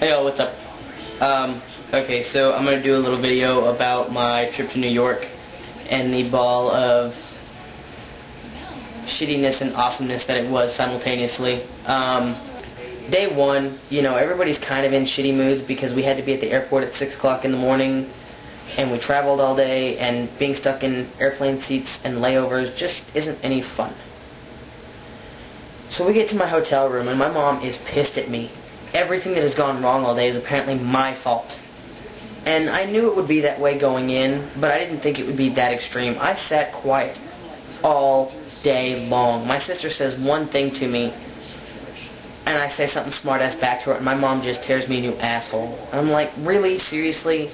Hey y'all, what's up? Okay, so I'm gonna do a little video about my trip to New York and the ball of shittiness and awesomeness that it was simultaneously. Day one, you know, everybody's kind of in shitty moods because we had to be at the airport at 6 o'clock in the morning and we traveled all day, and being stuck in airplane seats and layovers just isn't any fun. So we get to my hotel room and my mom is pissed at me. Everything that has gone wrong all day is apparently my fault. And I knew it would be that way going in, but I didn't think it would be that extreme. I sat quiet all day long. My sister says one thing to me, and I say something smart-ass back to her, and my mom just tears me a new asshole. I'm like, really? Seriously?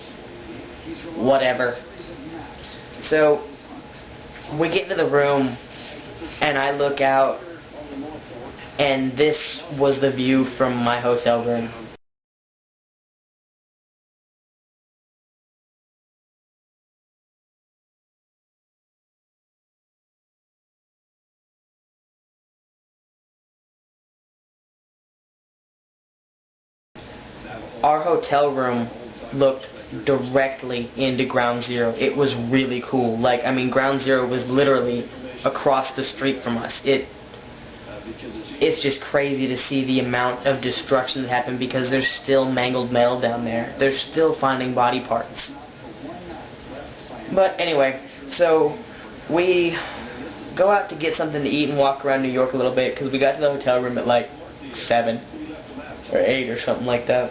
Whatever. So, we get into the room, and I look out, and this was the view from my hotel room. Our hotel room looked directly into Ground Zero. It was really cool. Like, I mean, Ground Zero was literally across the street from us. It's just crazy to see the amount of destruction that happened because there's still mangled metal down there. They're still finding body parts. But anyway, so we go out to get something to eat and walk around New York a little bit because we got to the hotel room at like 7 or 8 or something like that.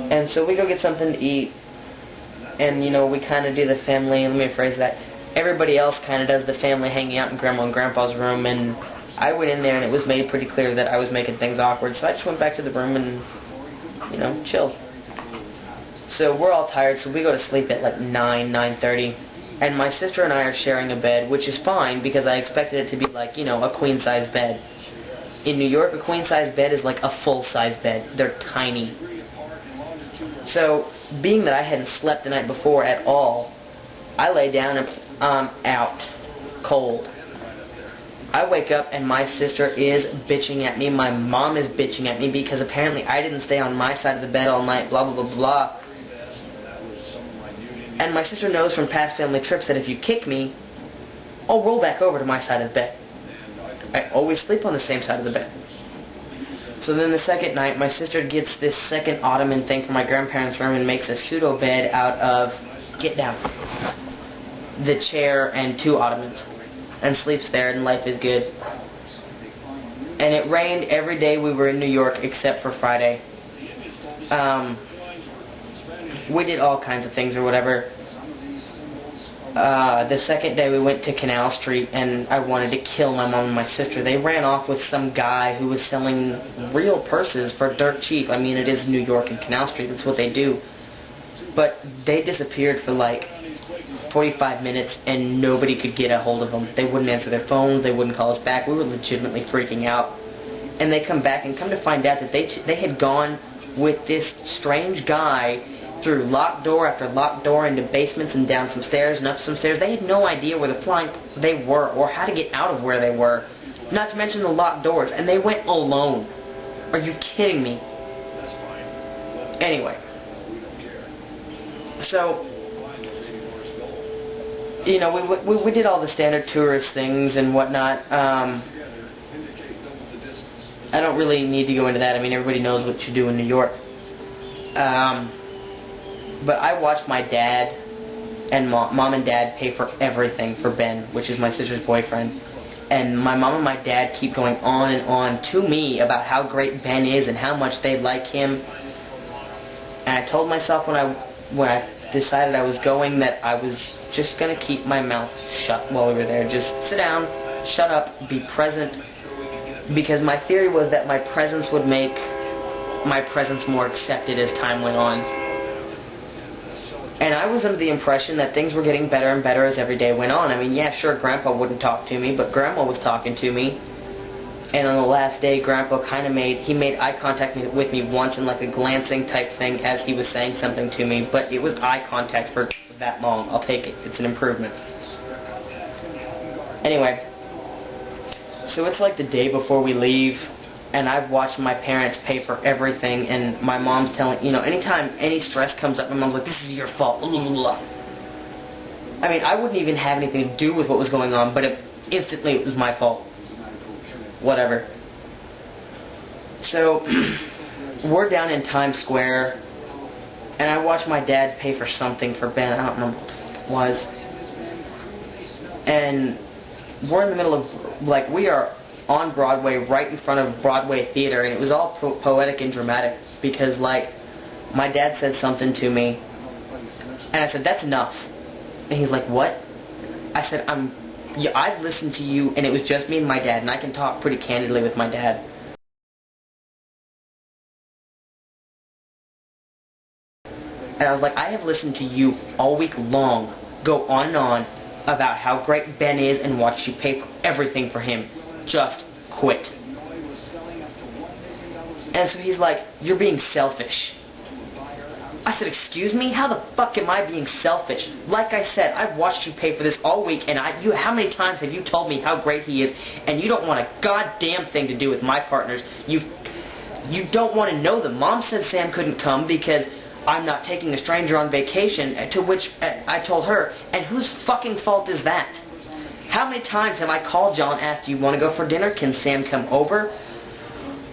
And so we go get something to eat, and, you know, we kind of do the family, let me rephrase that, everybody else kind of does the family hanging out in Grandma and Grandpa's room, and I went in there and it was made pretty clear that I was making things awkward, so I just went back to the room and, you know, chilled. So we're all tired, so we go to sleep at like 9:30, and my sister and I are sharing a bed, which is fine because I expected it to be like, you know, a queen-size bed. In New York, a queen-size bed is like a full-size bed. They're tiny. So, being that I hadn't slept the night before at all, I lay down and out, cold. I wake up and my sister is bitching at me. My mom is bitching at me because apparently I didn't stay on my side of the bed all night, blah, blah, blah, blah. And my sister knows from past family trips that if you kick me, I'll roll back over to my side of the bed. I always sleep on the same side of the bed. So then the second night, my sister gets this second ottoman thing from my grandparents' room and makes a pseudo bed out of, get down, the chair and 2 ottomans, and sleeps there, and life is good. And it rained every day we were in New York except for Friday. We did all kinds of things or whatever. The second day we went to Canal Street and I wanted to kill my mom and my sister. They ran off with some guy who was selling real purses for dirt cheap. I mean, it is New York and Canal Street, that's what they do. But they disappeared for like 45 minutes and nobody could get a hold of them. They wouldn't answer their phones, they wouldn't call us back. We were legitimately freaking out. And they come back and come to find out that they had gone with this strange guy through locked door after locked door into basements and down some stairs and up some stairs. They had no idea where the flying they were or how to get out of where they were. Not to mention the locked doors. And they went alone. Are you kidding me? Anyway. So, you know, we did all the standard tourist things and whatnot. I don't really need to go into that. I mean, everybody knows what you do in New York. But I watched my dad and mom and dad pay for everything for Ben, which is my sister's boyfriend. And my mom and my dad keep going on and on to me about how great Ben is and how much they like him. And I told myself when I decided I was going that I was just going to keep my mouth shut while we were there. Just sit down, shut up, be present. Because my theory was that my presence would make my presence more accepted as time went on. And I was under the impression that things were getting better and better as every day went on. I mean, yeah, sure, Grandpa wouldn't talk to me, but Grandma was talking to me. And on the last day, Grandpa kind of made eye contact with me once in like a glancing type thing as he was saying something to me. But it was eye contact for that long. I'll take it. It's an improvement. Anyway, so it's like the day before we leave. and I've watched my parents pay for everything, and my mom's telling, you know, anytime any stress comes up, my mom's like, this is your fault, blah, blah, blah. I mean, I wouldn't even have anything to do with what was going on, but instantly it was my fault. Whatever. So, we're down in Times Square, and I watched my dad pay for something for Ben. I don't remember what the fuck it was. And we're in the middle of, like, we are on Broadway, right in front of Broadway Theater, and it was all poetic and dramatic, because, like, my dad said something to me, and I said, that's enough. And he's like, what? I said, I've listened to you, and it was just me and my dad, and I can talk pretty candidly with my dad. And I was like, I have listened to you all week long go on and on about how great Ben is and watched you pay for everything for him. Just quit. And so he's like, you're being selfish. I said, excuse me? How the fuck am I being selfish? Like I said, I've watched you pay for this all week, and how many times have you told me how great he is, and you don't want a goddamn thing to do with my partners. You don't want to know them. Mom said Sam couldn't come because I'm not taking a stranger on vacation, to which I told her, and whose fucking fault is that? How many times have I called y'all and asked, do you want to go for dinner? Can Sam come over?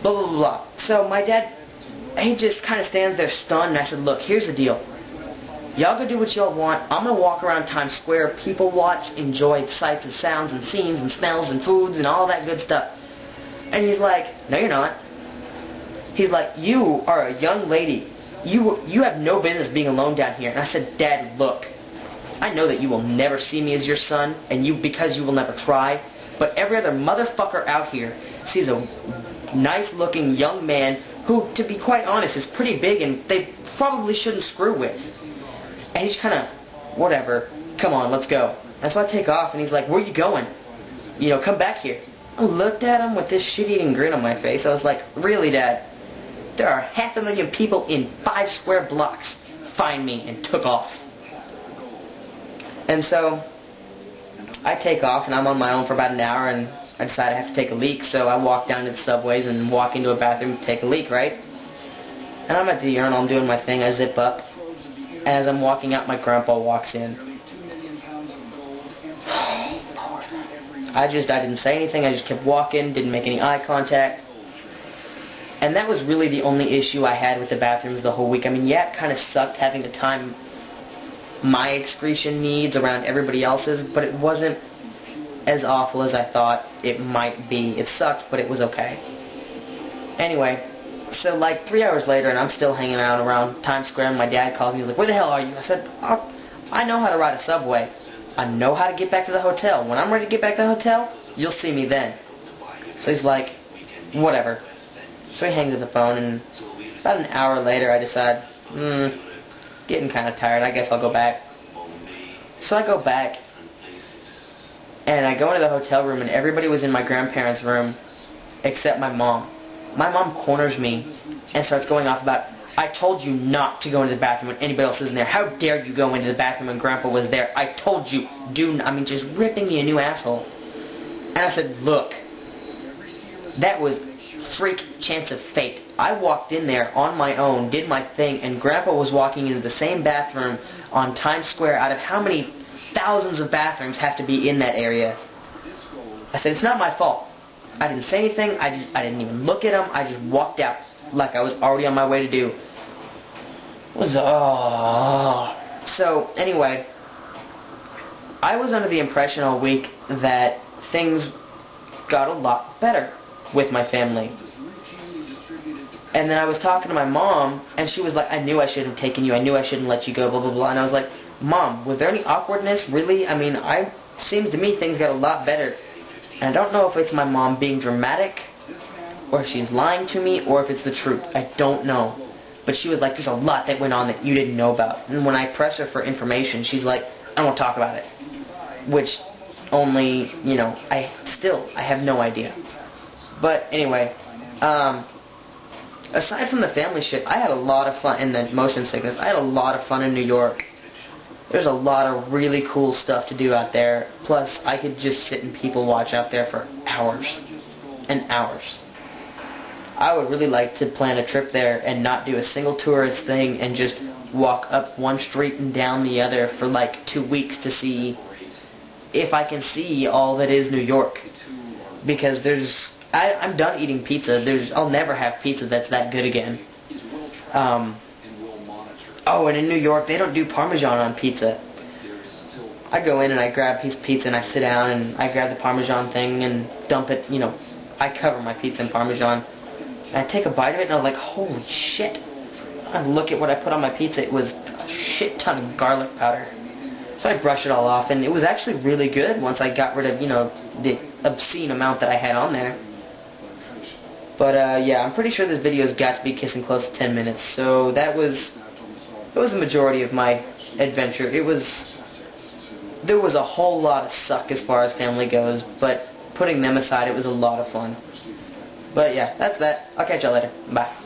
Blah, blah, blah, blah. So my dad, he just kind of stands there stunned, and I said, look, here's the deal. Y'all go do what y'all want. I'm going to walk around Times Square, people watch, enjoy the sights and sounds and scenes and smells and foods and all that good stuff. And he's like, no, you're not. He's like, you are a young lady. You have no business being alone down here. And I said, Dad, look, I know that you will never see me as your son, and because you will never try, but every other motherfucker out here sees a nice-looking young man who, to be quite honest, is pretty big and they probably shouldn't screw with. And he's kind of, whatever, come on, let's go. And so I take off, and he's like, where are you going? You know, come back here. I looked at him with this shit-eating grin on my face. I was like, really, Dad? There are 500,000 people in 5 square blocks. Find me, and took off. And so I take off, and I'm on my own for about an hour, and I decide I have to take a leak, so I walk down to the subways and walk into a bathroom to take a leak, right? And I'm at the urinal, I'm doing my thing, I zip up, and as I'm walking out, my grandpa walks in. I didn't say anything, I just kept walking, didn't make any eye contact. And that was really the only issue I had with the bathrooms the whole week. I mean, yeah, it kind of sucked having to time my excretion needs around everybody else's, but it wasn't as awful as I thought it might be. It sucked, but it was okay. Anyway, so like 3 hours later, and I'm still hanging out around Times Square, and my dad called me. He was like, where the hell are you? I said, I know how to ride a subway. I know how to get back to the hotel. When I'm ready to get back to the hotel, you'll see me then. So he's like, whatever. So he hangs up the phone, and about an hour later, I decide, getting kind of tired. I guess I'll go back. So I go back, and I go into the hotel room, and everybody was in my grandparents' room except my mom. My mom corners me and starts going off about, I told you not to go into the bathroom when anybody else is in there. How dare you go into the bathroom when Grandpa was there? I told you, just ripping me a new asshole. And I said, look, that was freak chance of fate. I walked in there on my own, did my thing, and Grandpa was walking into the same bathroom on Times Square out of how many thousands of bathrooms have to be in that area. I said, it's not my fault. I didn't say anything. I didn't even look at him. I just walked out like I was already on my way to do. So, anyway, I was under the impression all week that things got a lot better with my family. And then I was talking to my mom, and she was like, I knew I shouldn't have taken you. I knew I shouldn't let you go, blah, blah, blah. And I was like, Mom, was there any awkwardness? Really? I mean, seems to me things got a lot better. And I don't know if it's my mom being dramatic, or if she's lying to me, or if it's the truth. I don't know. But she was like, there's a lot that went on that you didn't know about. And when I press her for information, she's like, I don't want to talk about it. Which only, I have no idea. But anyway, aside from the family shit, I had a lot of fun in the motion sickness. I had a lot of fun in New York. There's a lot of really cool stuff to do out there. Plus, I could just sit and people watch out there for hours and hours. I would really like to plan a trip there and not do a single tourist thing and just walk up one street and down the other for like 2 weeks to see if I can see all that is New York. Because I'm done eating pizza. I'll never have pizza that's that good again. Oh, and in New York, they don't do Parmesan on pizza. I go in and I grab a piece of pizza and I sit down and I grab the Parmesan thing and dump it, you know, I cover my pizza in Parmesan. And I take a bite of it and I was like, holy shit. I look at what I put on my pizza, it was a shit ton of garlic powder. So I brushed it all off and it was actually really good once I got rid of, you know, the obscene amount that I had on there. But yeah, I'm pretty sure this video's got to be kissing close to 10 minutes. So it was the majority of my adventure. There was a whole lot of suck as far as family goes, but putting them aside, it was a lot of fun. But yeah, that's that. I'll catch y'all later. Bye.